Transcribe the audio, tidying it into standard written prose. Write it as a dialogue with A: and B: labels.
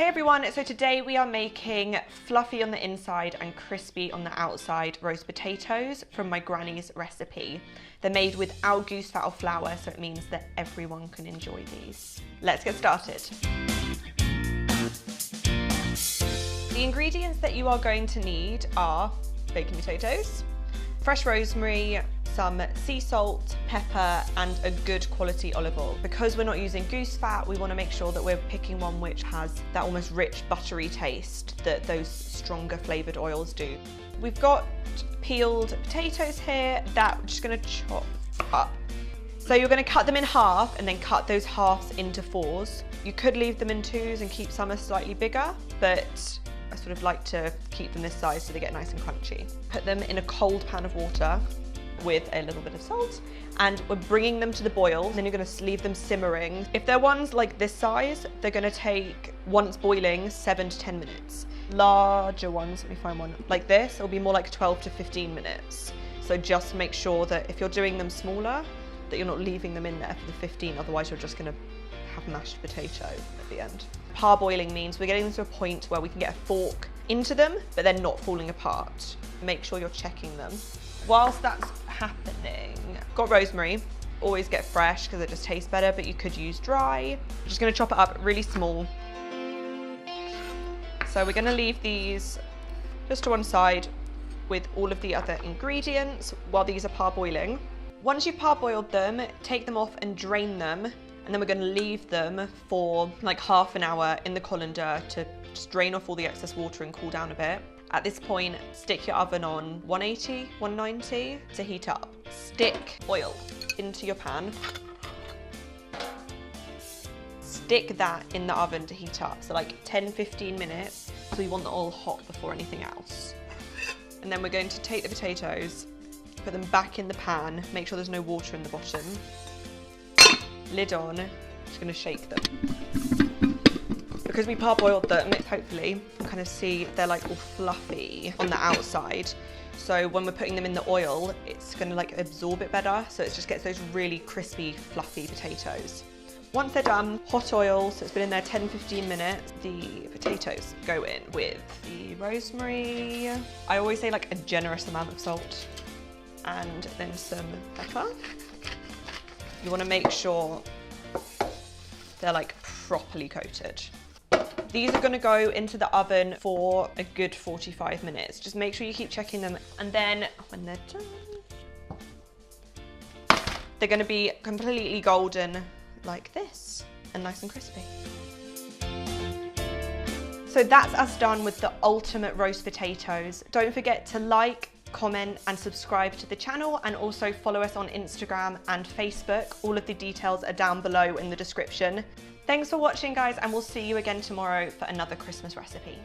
A: Hey everyone, so today we are making fluffy on the inside and crispy on the outside roast potatoes from my granny's recipe. They're made without goose fat or flour, so it means that everyone can enjoy these. Let's get started. The ingredients that you are going to need are baking potatoes, fresh rosemary, some sea salt, pepper, and a good quality olive oil. Because we're not using goose fat, we want to make sure that we're picking one which has that almost rich buttery taste that those stronger flavored oils do. We've got peeled potatoes here that we're just going to chop up. So you're going to cut them in half and then cut those halves into fours. You could leave them in twos and keep some slightly bigger, but I sort of like to keep them this size so they get nice and crunchy. Put them in a cold pan of water with a little bit of salt, and we're bringing them to the boil. Then you're going to leave them simmering. If they're ones like this size, they're going to take, once boiling, 7 to 10 minutes. Larger ones, let me find one like this, it'll be more like 12 to 15 minutes. So just make sure that if you're doing them smaller, that you're not leaving them in there for the 15, otherwise you're just going to have mashed potato at the end. Parboiling means we're getting them to a point where we can get a fork into them, but they're not falling apart. Make sure you're checking them. Whilst that's happening, got rosemary, always get fresh because it just tastes better, but you could use dry. I'm just going to chop it up really small. So we're going to leave these just to one side with all of the other ingredients while these are parboiling. Once you've parboiled them, take them off and drain them, and then we're going to leave them for like half an hour in the colander to just drain off all the excess water and cool down a bit. At this point, stick your oven on 180, 190 to heat up. Stick oil into your pan. Stick that in the oven to heat up, so like 10-15 minutes. So you want the oil hot before anything else. And then we're going to take the potatoes, put them back in the pan, make sure there's no water in the bottom. Lid on, just gonna shake them. Because we parboiled them, hopefully, you can kind of see they're like all fluffy on the outside. So when we're putting them in the oil, it's gonna like absorb it better. So it just gets those really crispy, fluffy potatoes. Once they're done, hot oil, so it's been in there 10-15 minutes. The potatoes go in with the rosemary. I always say like a generous amount of salt, and then some pepper. You wanna make sure they're like properly coated. These are going to go into the oven for a good 45 minutes. Just make sure you keep checking them, and then when they're done, they're going to be completely golden like this and nice and crispy. So that's us done with the ultimate roast potatoes. Don't forget to like, comment and subscribe to the channel, and also follow us on Instagram and Facebook. All of the details are down below in the description. Thanks for watching, guys, and we'll see you again tomorrow for another Christmas recipe.